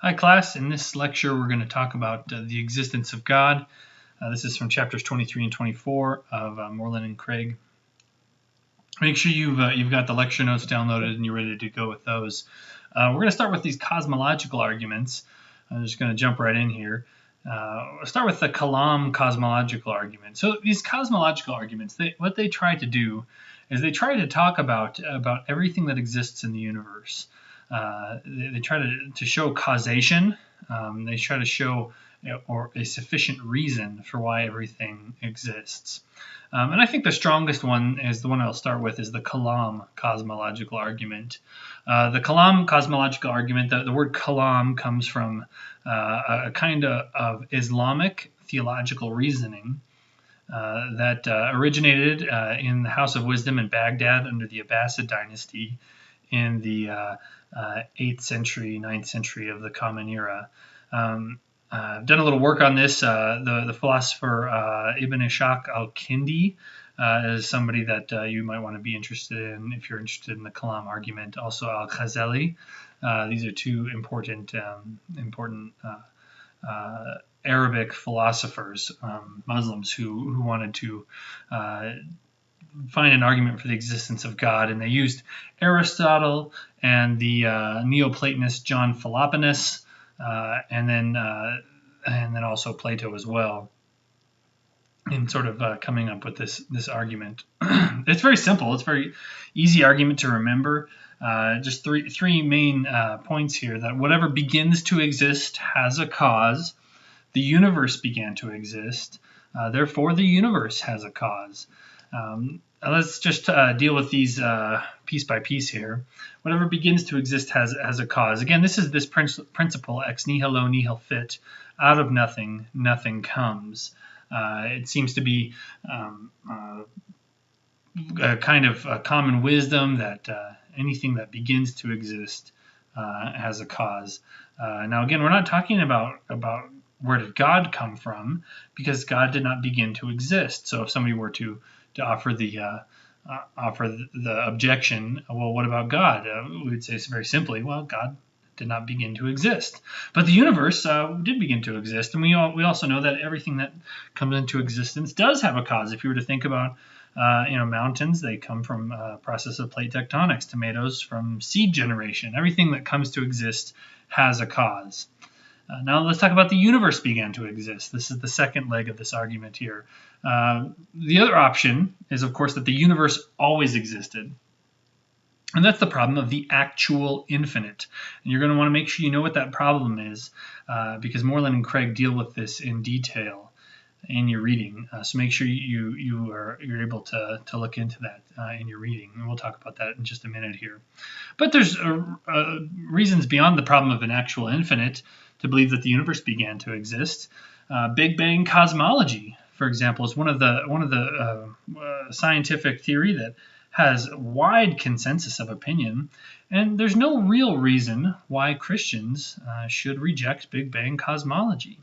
Hi class, in this lecture we're going to talk about the existence of God. This is from chapters 23 and 24 of Moreland and Craig. Make sure you've got the lecture notes downloaded and you're ready to go with those. We're going to start with these cosmological arguments. I'm just going to jump right in here. We'll start with the Kalam cosmological argument. So these cosmological arguments, what they try to do is they try to talk about everything that exists in the universe. They try to show causation. They try to show or a sufficient reason for why everything exists. And I think the strongest one is the one I'll start with is the Kalam cosmological argument. The Kalam cosmological argument, the word Kalam comes from a kind of Islamic theological reasoning that originated in the House of Wisdom in Baghdad under the Abbasid dynasty in the 8th century, 9th century of the Common Era. I've done a little work on this. The philosopher Ibn Ishaq al-Kindi is somebody that you might want to be interested in if you're interested in the Kalam argument. Also al-Ghazali. These are two important Arabic philosophers, Muslims who wanted to find an argument for the existence of God, and they used Aristotle and the Neoplatonist John Philoponus, and then also Plato as well, in sort of coming up with this argument. It's very simple. It's a very easy argument to remember. Just three main points here: that whatever begins to exist has a cause. The universe began to exist. Therefore, the universe has a cause. Let's just deal with these piece by piece here. Whatever begins to exist has a cause. Again, this is this principle, ex nihilo nihil fit. Out of nothing, nothing comes. It seems to be a kind of a common wisdom that anything that begins to exist has a cause. Now, again, we're not talking about where did God come from, because God did not begin to exist. So if somebody were to offer the objection, well, what about God? We would say very simply, well, God did not begin to exist, but the universe did begin to exist, and we also know that everything that comes into existence does have a cause. If you were to think about mountains, they come from a process of plate tectonics. Tomatoes from seed generation. Everything that comes to exist has a cause. Now let's talk about the universe began to exist. This is the second leg of this argument here. The other option is, of course, that the universe always existed. And that's the problem of the actual infinite. And you're going to want to make sure you know what that problem is, because Moreland and Craig deal with this in detail in your reading. So make sure you're able to look into that in your reading. And we'll talk about that in just a minute here. But there's reasons beyond the problem of an actual infinite to believe that the universe began to exist. Big Bang cosmology, for example, is one of the scientific theory that has wide consensus of opinion, and there's no real reason why Christians should reject Big Bang cosmology.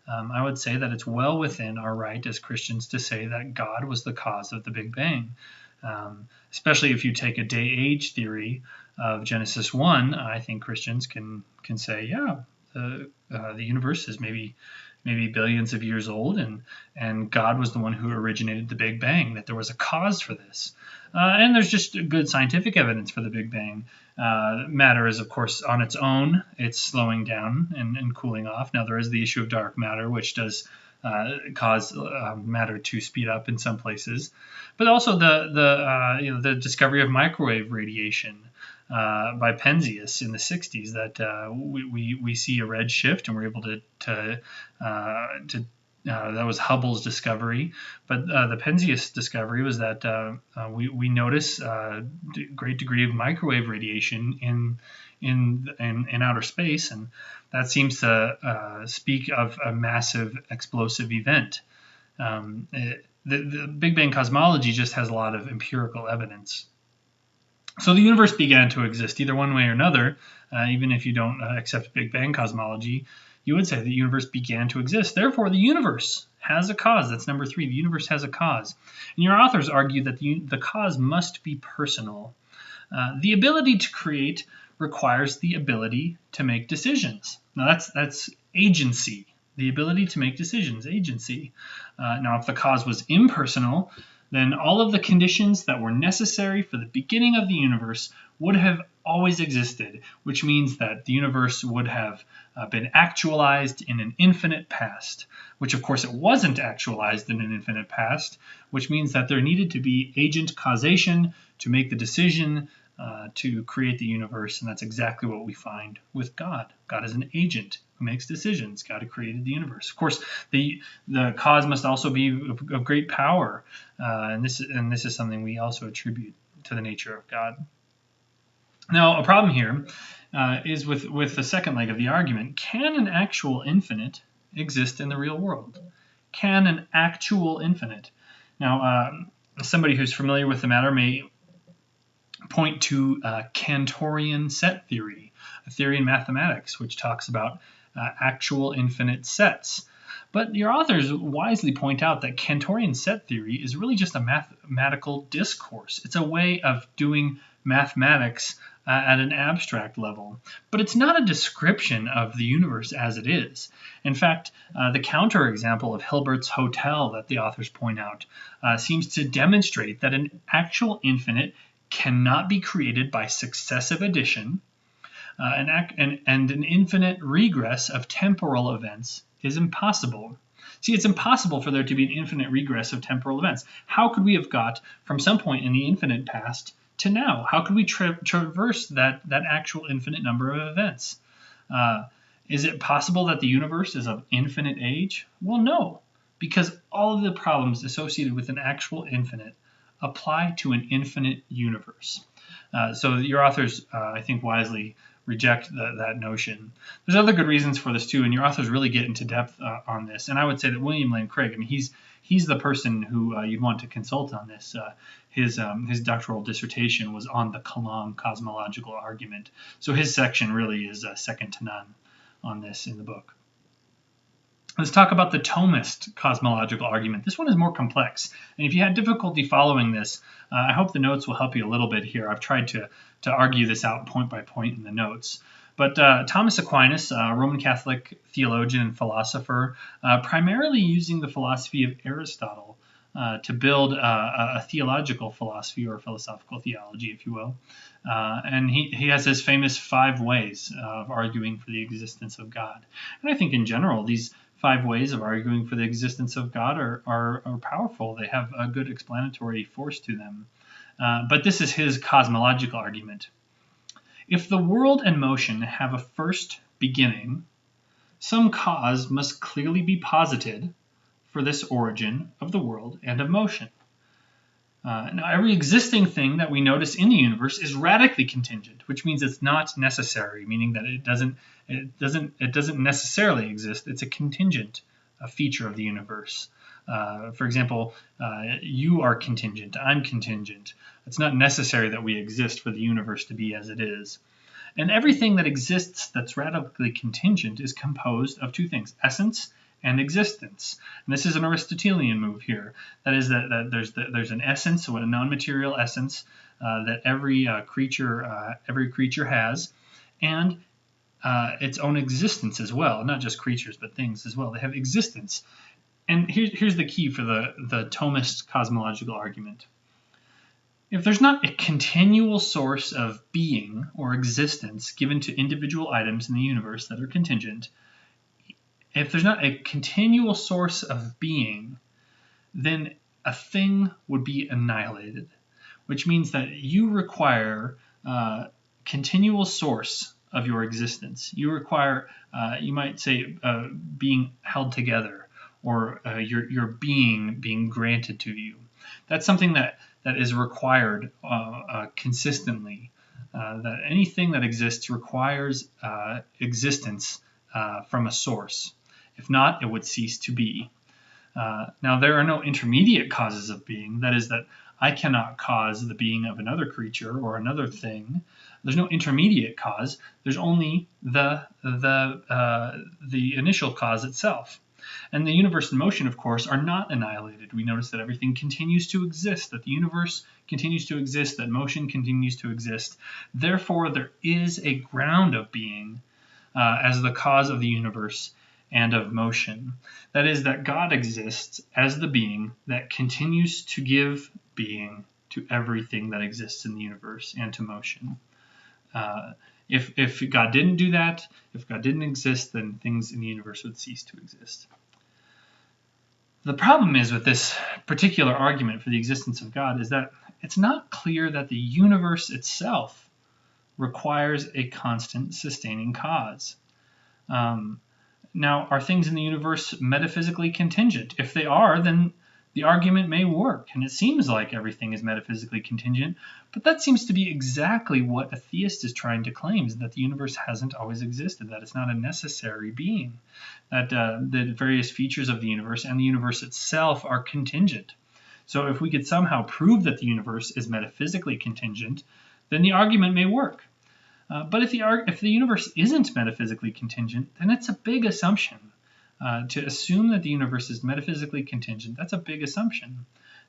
I would say that it's well within our right as Christians to say that God was the cause of the Big Bang, especially if you take a day-age theory of Genesis 1. I think Christians can say, yeah, the universe is maybe billions of years old, and God was the one who originated the Big Bang, that there was a cause for this. And there's just good scientific evidence for the Big Bang. Matter is, of course, on its own. It's slowing down and cooling off. Now, there is the issue of dark matter, which does cause matter to speed up in some places. But also the discovery of microwave radiation by Penzias in the 60s, that we see a red shift, and we're able to that was Hubble's discovery, but the Penzias discovery was that we notice a great degree of microwave radiation in outer space, and that seems to speak of a massive explosive event. The Big Bang cosmology just has a lot of empirical evidence. So the universe began to exist either one way or another. Even if you don't accept Big Bang cosmology, you would say the universe began to exist. Therefore, the universe has a cause. That's number 3. The universe has a cause. And your authors argue that the cause must be personal. The ability to create requires the ability to make decisions. Now that's agency, the ability to make decisions, agency. Now, if the cause was impersonal, then all of the conditions that were necessary for the beginning of the universe would have always existed, which means that the universe would have been actualized in an infinite past, which of course it wasn't actualized in an infinite past, which means that there needed to be agent causation to make the decision to create the universe, and that's exactly what we find with God. God is an agent who makes decisions. God created the universe. Of course, the cause must also be of great power, and this is something we also attribute to the nature of God. Now, a problem here is with the second leg of the argument. Can an actual infinite exist in the real world? Can an actual infinite? Now, somebody who's familiar with the matter may point to Cantorian set theory, a theory in mathematics which talks about actual infinite sets. But your authors wisely point out that Cantorian set theory is really just a mathematical discourse. It's a way of doing mathematics at an abstract level. But it's not a description of the universe as it is. In fact, the counterexample of Hilbert's hotel that the authors point out seems to demonstrate that an actual infinite cannot be created by successive addition, and an infinite regress of temporal events is impossible. See, it's impossible for there to be an infinite regress of temporal events. How could we have got from some point in the infinite past to now? How could we traverse that actual infinite number of events? Is it possible that the universe is of infinite age? Well, no, because all of the problems associated with an actual infinite apply to an infinite universe. So your authors, I think, wisely reject that notion. There's other good reasons for this too, and your authors really get into depth on this. And I would say that William Lane Craig, I mean, he's the person who you'd want to consult on this. His doctoral dissertation was on the Kalam cosmological argument. So his section really is second to none on this in the book. Let's talk about the Thomist cosmological argument. This one is more complex, and if you had difficulty following this, I hope the notes will help you a little bit here. I've tried to argue this out point by point in the notes. But Thomas Aquinas, a Roman Catholic theologian and philosopher, primarily using the philosophy of Aristotle to build a theological philosophy, or philosophical theology, if you will. And he has his famous 5 ways of arguing for the existence of God. And I think in general, these 5 ways of arguing for the existence of God are powerful. They have a good explanatory force to them. But this is his cosmological argument. If the world and motion have a first beginning, some cause must clearly be posited for this origin of the world and of motion. Now, every existing thing that we notice in the universe is radically contingent, which means it's not necessary, meaning that it doesn't necessarily exist. It's a contingent feature of the universe. For example, you are contingent. I'm contingent. It's not necessary that we exist for the universe to be as it is. And everything that exists that's radically contingent is composed of 2 things: essence and existence. And this is an Aristotelian move here. That is that there's an essence, so a non-material essence that every creature has, and its own existence as well. Not just creatures, but things as well. They have existence. And here's the key for the Thomist cosmological argument. If there's not a continual source of being or existence given to individual items in the universe that are contingent, if there's not a continual source of being, then a thing would be annihilated, which means that you require a continual source of your existence. You require, you might say, being held together, or your being granted to you. That's something that is required consistently. That anything that exists requires existence from a source. If not, it would cease to be. Now, there are no intermediate causes of being. That is, that I cannot cause the being of another creature or another thing. There's no intermediate cause. There's only the initial cause itself. And the universe and motion, of course, are not annihilated. We notice that everything continues to exist, that the universe continues to exist, that motion continues to exist. Therefore, there is a ground of being as the cause of the universe and of motion. That is, that God exists as the being that continues to give being to everything that exists in the universe and to motion. If God didn't do that, if God didn't exist, then things in the universe would cease to exist. The problem is with this particular argument for the existence of God is that it's not clear that the universe itself requires a constant sustaining cause. Now, are things in the universe metaphysically contingent? If they are, then the argument may work, and it seems like everything is metaphysically contingent, but that seems to be exactly what a theist is trying to claim, is that the universe hasn't always existed, that it's not a necessary being, that the various features of the universe and the universe itself are contingent. So if we could somehow prove that the universe is metaphysically contingent, then the argument may work. But if the universe isn't metaphysically contingent, then it's a big assumption. To assume that the universe is metaphysically contingent, that's a big assumption.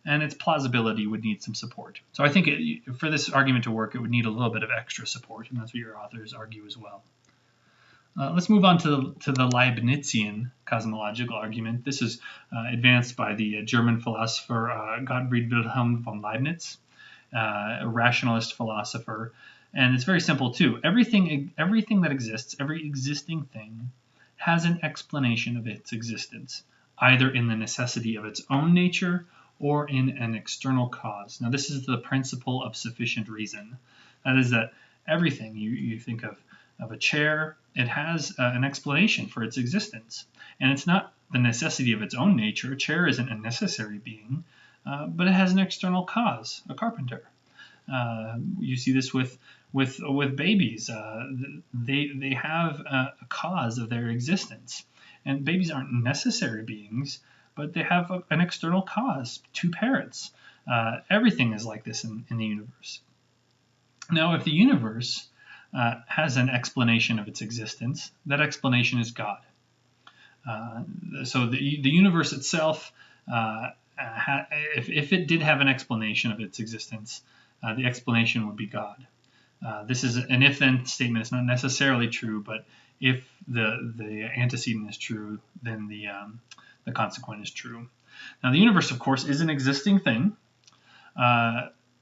And its plausibility would need some support. So I think for this argument to work, it would need a little bit of extra support, and that's what your authors argue as well. Let's move on to the Leibnizian cosmological argument. This is advanced by the German philosopher Gottfried Wilhelm von Leibniz, a rationalist philosopher. And it's very simple too. Everything that exists, every existing thing, has an explanation of its existence, either in the necessity of its own nature or in an external cause. Now, this is the principle of sufficient reason. That is that everything, you think of a chair, it has an explanation for its existence. And it's not the necessity of its own nature. A chair isn't a necessary being, but it has an external cause, a carpenter. You see this with babies. They have a cause of their existence. And babies aren't necessary beings, but they have an external cause, two parents. Everything is like this in the universe. Now, if the universe has an explanation of its existence, that explanation is God. So the universe itself, if it did have an explanation of its existence, the explanation would be God. This is an if-then statement. It's not necessarily true, but if the antecedent is true, then the consequent is true. Now, the universe, of course, is an existing thing.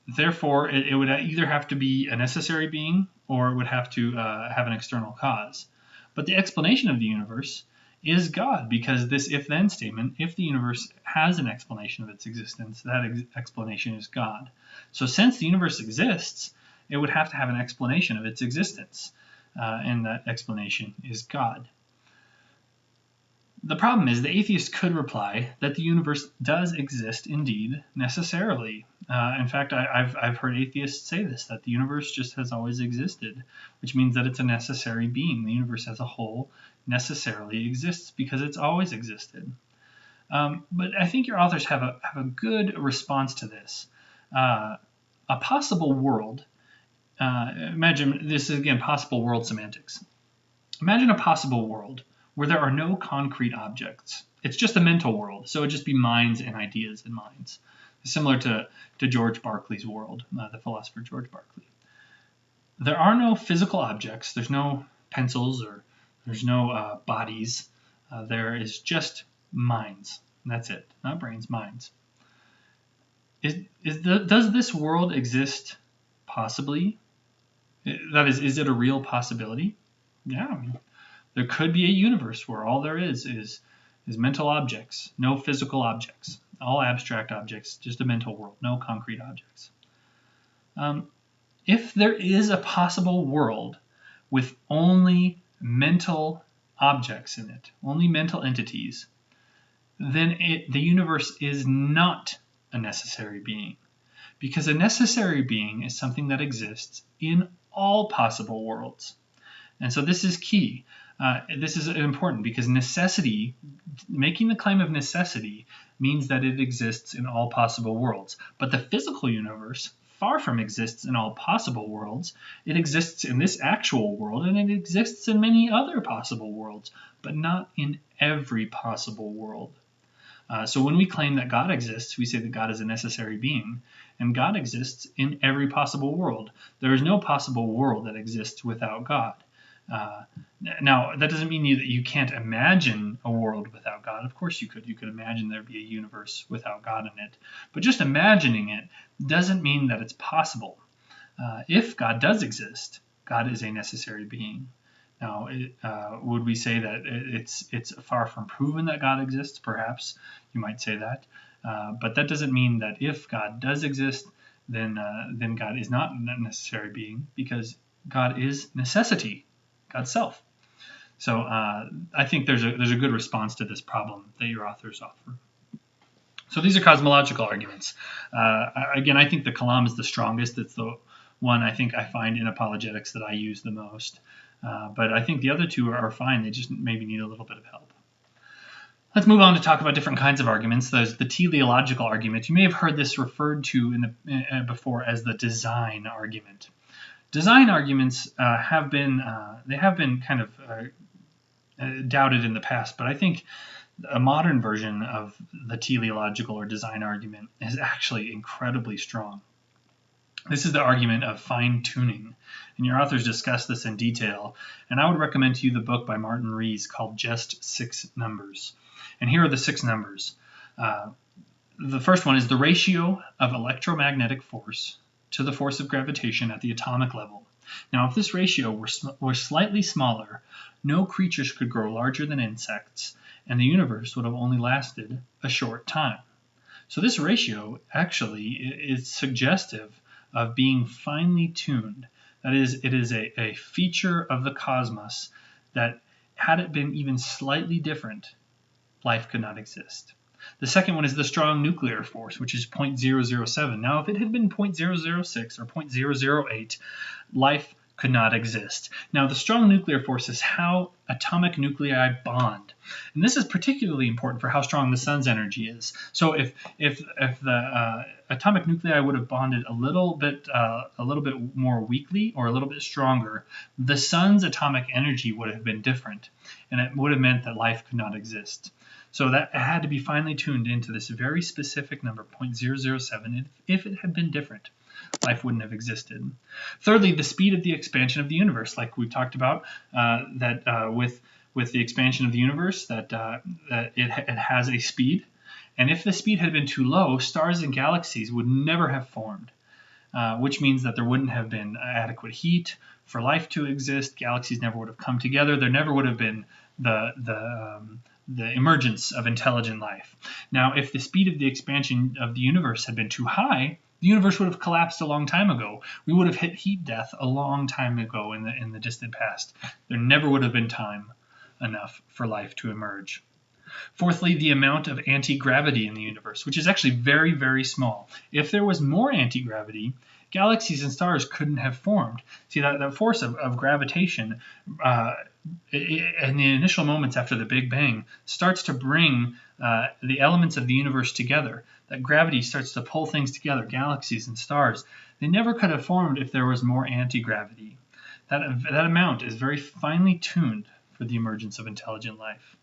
Therefore, it would either have to be a necessary being or it would have to have an external cause. But the explanation of the universe is God, because this if-then statement, if the universe has an explanation of its existence, that explanation is God. So since the universe exists, it would have to have an explanation of its existence, and that explanation is God. The problem is the atheist could reply that the universe does exist indeed necessarily. In fact, I've heard atheists say this, that the universe just has always existed, which means that it's a necessary being. The universe as a whole necessarily exists because it's always existed. But I think your authors have a good response to this. A possible world, imagine, this is again possible world semantics. Imagine a possible world where there are no concrete objects. It's just a mental world, so it would just be minds and ideas and minds, similar to George Berkeley's world, the philosopher George Berkeley. There are no physical objects. There's no pencils or there's no bodies. There is just minds. And that's it. Not brains, minds. Does this world exist possibly? That is it a real possibility? Yeah, I mean, there could be a universe where all there is mental objects, no physical objects, all abstract objects, just a mental world, no concrete objects. If there is a possible world with only mental objects in it, only mental entities, then the universe is not a necessary being, because a necessary being is something that exists in all possible worlds. And so this is key. This is important because necessity, making the claim of necessity, means that it exists in all possible worlds. But the physical universe far from exists in all possible worlds. It exists in this actual world, and it exists in many other possible worlds, but not in every possible world. So when we claim that God exists, we say that God is a necessary being, and God exists in every possible world. There is no possible world that exists without God. Now, that doesn't mean that you can't imagine a world without God. Of course you could. You could imagine there'd be a universe without God in it. But just imagining it doesn't mean that it's possible. If God does exist, God is a necessary being. Now, would we say that it's far from proven that God exists? Perhaps you might say that. But that doesn't mean that if God does exist, then God is not a necessary being, because God is necessity, God's self. So I think there's a good response to this problem that your authors offer. So these are cosmological arguments. Again, I think the Kalam is the strongest. It's the one I think I find in apologetics that I use the most. But I think the other two are fine. They just maybe need a little bit of help. Let's move on to talk about different kinds of arguments. There's the teleological argument. You may have heard this referred to before as the design argument. Design arguments have been kind of doubted in the past, but I think a modern version of the teleological or design argument is actually incredibly strong. This is the argument of fine-tuning, and your authors discuss this in detail, and I would recommend to you the book by Martin Rees called Just 6 Numbers. And here are the 6 numbers. The first one is the ratio of electromagnetic force to the force of gravitation at the atomic level. Now, if this ratio were slightly smaller, no creatures could grow larger than insects, and the universe would have only lasted a short time. So this ratio actually is suggestive of being finely tuned. That is, it is a feature of the cosmos that, had it been even slightly different, life could not exist. The second one is the strong nuclear force, which is 0.007. Now, if it had been 0.006 or 0.008, life could not exist. Now, the strong nuclear force is how atomic nuclei bond. And this is particularly important for how strong the sun's energy is. So if the atomic nuclei would have bonded a little bit more weakly or a little bit stronger, the sun's atomic energy would have been different, and it would have meant that life could not exist. So that had to be finely tuned into this very specific number, 0.007. If it had been different, life wouldn't have existed. Thirdly, the speed of the expansion of the universe, like we've talked about, with the expansion of the universe, that it has a speed. And if the speed had been too low, stars and galaxies would never have formed, which means that there wouldn't have been adequate heat for life to exist. Galaxies never would have come together. There never would have been the emergence of intelligent life. Now, if the speed of the expansion of the universe had been too high, the universe would have collapsed a long time ago. We would have hit heat death a long time ago in the distant past. There never would have been time enough for life to emerge. Fourthly, the amount of anti-gravity in the universe, which is actually very, very small. If there was more anti-gravity, galaxies and stars couldn't have formed. See, that force of gravitation in the initial moments after the Big Bang starts to bring the elements of the universe together. That gravity starts to pull things together, galaxies and stars. They never could have formed if there was more anti-gravity. That amount is very finely tuned for the emergence of intelligent life.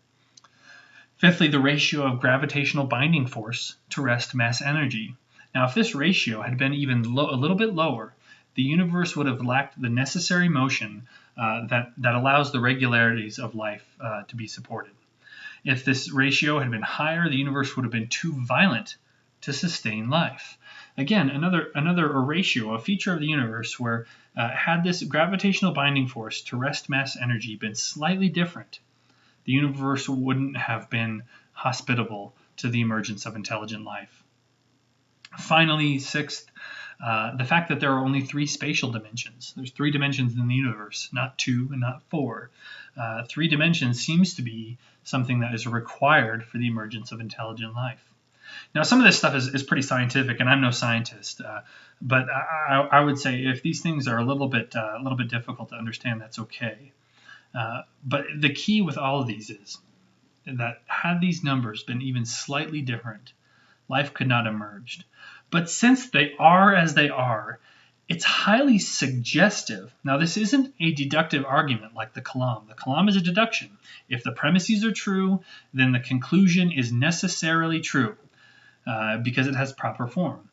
Fifthly, the ratio of gravitational binding force to rest mass energy. Now, if this ratio had been even a little bit lower, the universe would have lacked the necessary motion that allows the regularities of life to be supported. If this ratio had been higher, the universe would have been too violent to sustain life. Again, another ratio, a feature of the universe where had this gravitational binding force to rest mass energy been slightly different, the universe wouldn't have been hospitable to the emergence of intelligent life. Finally, sixth, the fact that there are only 3 spatial dimensions. There's 3 dimensions in the universe, not 2 and not 4. 3 dimensions seems to be something that is required for the emergence of intelligent life. Now, some of this stuff is pretty scientific, and I'm no scientist, but I would say if these things are a little bit difficult to understand, that's okay. But the key with all of these is that had these numbers been even slightly different, life could not have emerged. But since they are as they are, it's highly suggestive. Now, this isn't a deductive argument like the Kalam. The Kalam is a deduction. If the premises are true, then the conclusion is necessarily true because it has proper form.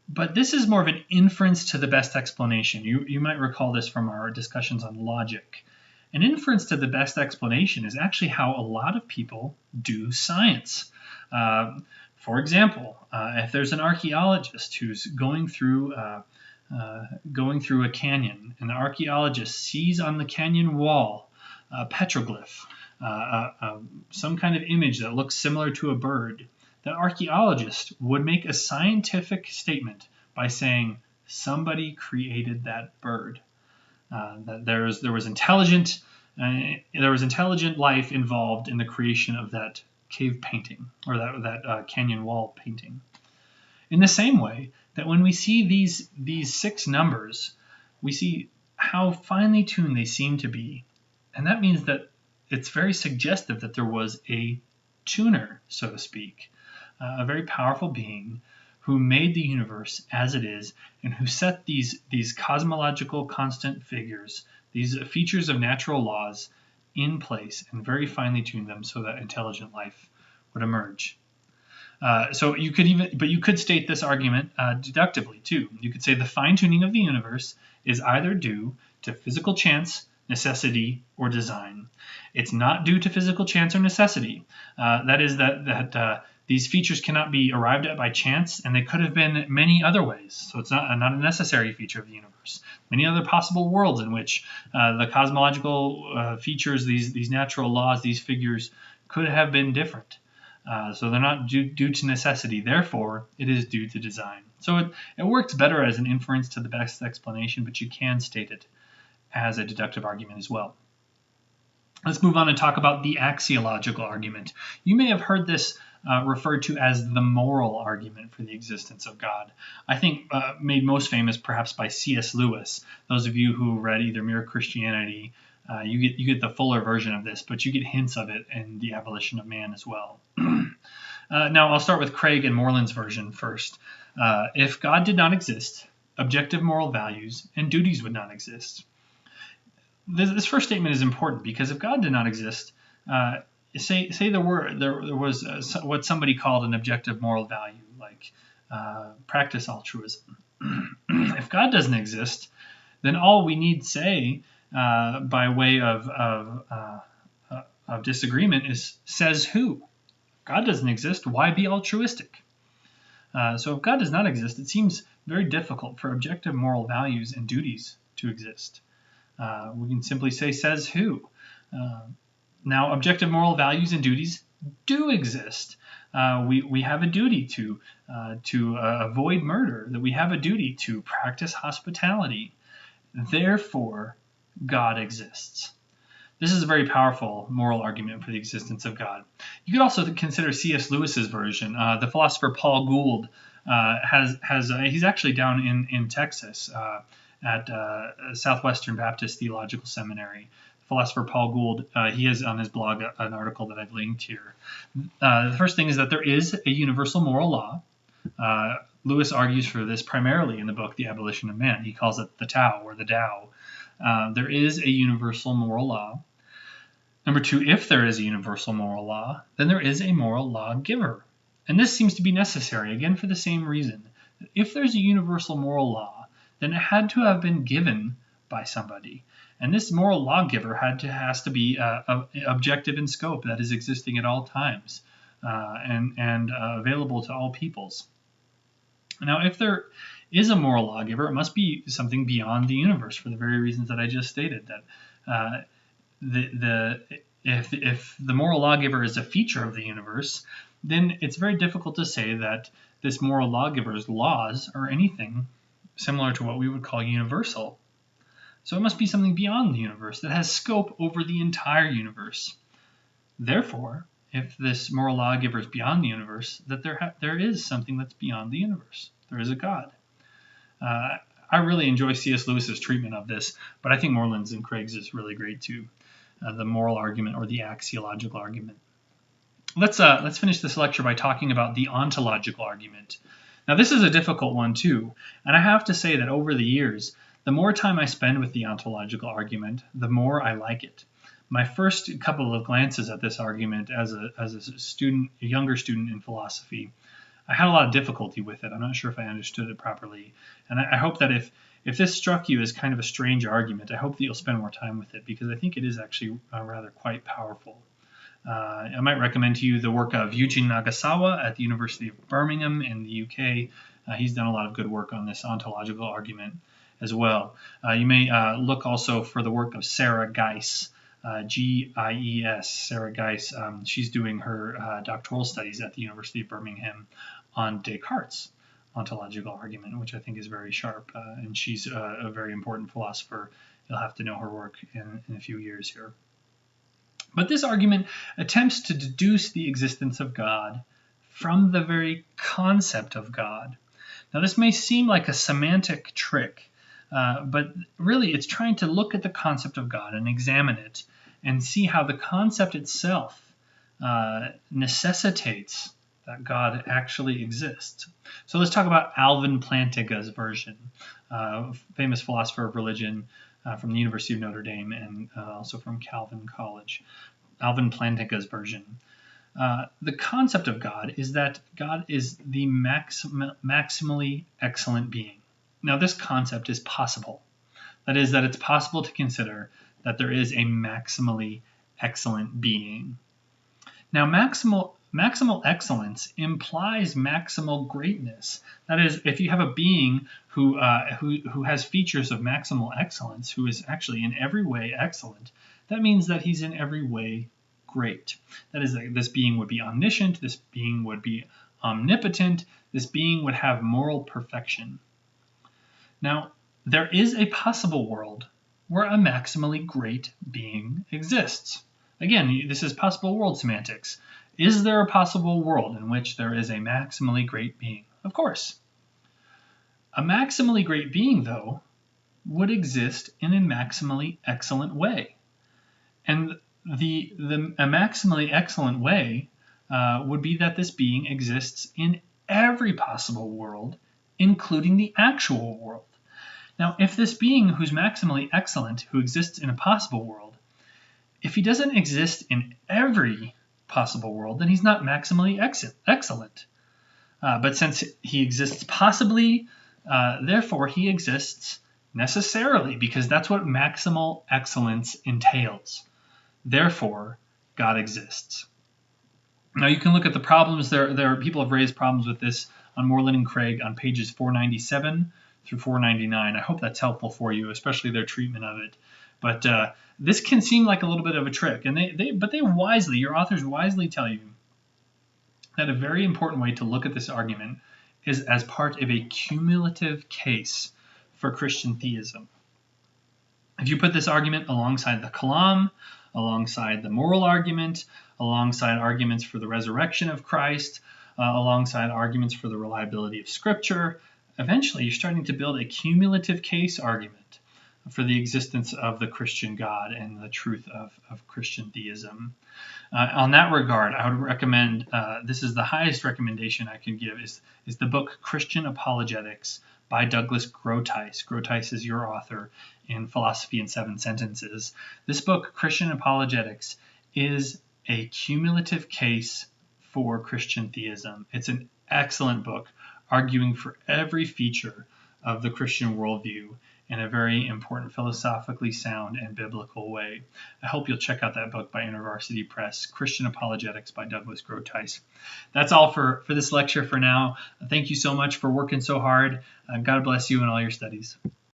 But this is more of an inference to the best explanation. You might recall this from our discussions on logic. An inference to the best explanation is actually how a lot of people do science. For example, if there's an archaeologist who's going through a canyon, and the archaeologist sees on the canyon wall a petroglyph, some kind of image that looks similar to a bird, the archaeologist would make a scientific statement by saying somebody created that bird. That there was intelligent life involved in the creation of that cave painting or that canyon wall painting. In the same way that when we see these 6 numbers, we see how finely tuned they seem to be, and that means that it's very suggestive that there was a tuner, so to speak, a very powerful being who made the universe as it is and who set these cosmological constant figures, these features of natural laws in place and very finely tuned them so that intelligent life would emerge. So you could state this argument deductively too. You could say the fine-tuning of the universe is either due to physical chance, necessity, or design. It's not due to physical chance or necessity. That is that these features cannot be arrived at by chance, and they could have been many other ways. So it's not a necessary feature of the universe. Many other possible worlds in which the cosmological features, these natural laws, these figures could have been different. So they're not due to necessity. Therefore, it is due to design. So it works better as an inference to the best explanation, but you can state it as a deductive argument as well. Let's move on and talk about the axiological argument. You may have heard this referred to as the moral argument for the existence of God. I think made most famous perhaps by C.S. Lewis. Those of you who read either Mere Christianity, you get the fuller version of this, but you get hints of it in The Abolition of Man as well. Now, I'll start with Craig and Moreland's version first. If God did not exist, objective moral values and duties would not exist. This first statement is important because if God did not exist, say there was what somebody called an objective moral value, like practice altruism. If God doesn't exist, then all we need say by way of disagreement is says who. God doesn't exist, why be altruistic? So if God does not exist, it seems very difficult for objective moral values and duties to exist. We can simply say says who. Now, objective moral values and duties do exist. We have a duty to avoid murder, that we have a duty to practice hospitality. Therefore, God exists. This is a very powerful moral argument for the existence of God. You could also consider C.S. Lewis's version. The philosopher Paul Gould he's actually down in Texas at Southwestern Baptist Theological Seminary. Philosopher Paul Gould, he has on his blog an article that I've linked here. The first thing is that there is a universal moral law. Lewis argues for this primarily in the book The Abolition of Man. He calls it the Tao or the Tao. There is a universal moral law. Number 2, if there is a universal moral law, then there is a moral lawgiver. And this seems to be necessary, again, for the same reason. If there's a universal moral law, then it had to have been given by somebody. And this moral lawgiver has to be objective in scope, that is existing at all times and available to all peoples. Now, if there is a moral lawgiver, it must be something beyond the universe for the very reasons that I just stated. That if the moral lawgiver is a feature of the universe, then it's very difficult to say that this moral lawgiver's laws are anything similar to what we would call universal. So it must be something beyond the universe that has scope over the entire universe. Therefore, if this moral lawgiver is beyond the universe, that there is something that's beyond the universe. There is a God. I really enjoy C.S. Lewis's treatment of this, but I think Moreland's and Craig's is really great too. The moral argument or the axiological argument. Let's finish this lecture by talking about the ontological argument. Now, this is a difficult one too, and I have to say that over the years, the more time I spend with the ontological argument, the more I like it. My first couple of glances at this argument as a student, a younger student in philosophy, I had a lot of difficulty with it. I'm not sure if I understood it properly. And I hope that if this struck you as kind of a strange argument, I hope that you'll spend more time with it, because I think it is actually rather quite powerful. I might recommend to you the work of Eugene Nagasawa at the University of Birmingham in the UK. He's done a lot of good work on this ontological argument as well. You may look also for the work of Sarah Geiss, Gies, Sarah Geiss. She's doing her doctoral studies at the University of Birmingham on Descartes' ontological argument, which I think is very sharp. And she's a very important philosopher. You'll have to know her work in a few years here. But this argument attempts to deduce the existence of God from the very concept of God. Now, this may seem like a semantic trick, but really it's trying to look at the concept of God and examine it and see how the concept itself necessitates that God actually exists. So let's talk about Alvin Plantinga's version, famous philosopher of religion from the University of Notre Dame and also from Calvin College. Alvin Plantinga's version. The concept of God is that God is the maximally excellent being. Now, this concept is possible. That is, that it's possible to consider that there is a maximally excellent being. Now, maximal excellence implies maximal greatness. That is, if you have a being who has features of maximal excellence, who is actually in every way excellent, that means that he's in every way great. That is, that this being would be omniscient, this being would be omnipotent, this being would have moral perfection. Now, there is a possible world where a maximally great being exists. Again, this is possible world semantics. Is there a possible world in which there is a maximally great being? Of course. A maximally great being, though, would exist in a maximally excellent way. And a maximally excellent way would be that this being exists in every possible world, including the actual world. Now, if this being who's maximally excellent, who exists in a possible world, if he doesn't exist in every possible world, then he's not maximally excellent. But since he exists possibly, therefore he exists necessarily, because that's what maximal excellence entails. Therefore, God exists. Now, you can look at the problems. There are people have raised problems with this on Moreland and Craig on pages 497 through 499. I hope that's helpful for you, especially their treatment of it. But this can seem like a little bit of a trick, and your authors wisely tell you that a very important way to look at this argument is as part of a cumulative case for Christian theism. If you put this argument alongside the Kalam, alongside the moral argument, alongside arguments for the resurrection of Christ, alongside arguments for the reliability of Scripture, eventually you're starting to build a cumulative case argument for the existence of the Christian God and the truth of Christian theism. On that regard, I would recommend, this is the highest recommendation I can give, is the book Christian Apologetics by Douglas Groothuis. Groothuis is your author in Philosophy in 7 Sentences. This book, Christian Apologetics, is a cumulative case for Christian theism. It's an excellent book arguing for every feature of the Christian worldview in a very important, philosophically sound and biblical way. I hope you'll check out that book by InterVarsity Press, Christian Apologetics by Douglas Groothuis. That's all for this lecture for now. Thank you so much for working so hard. God bless you in all your studies.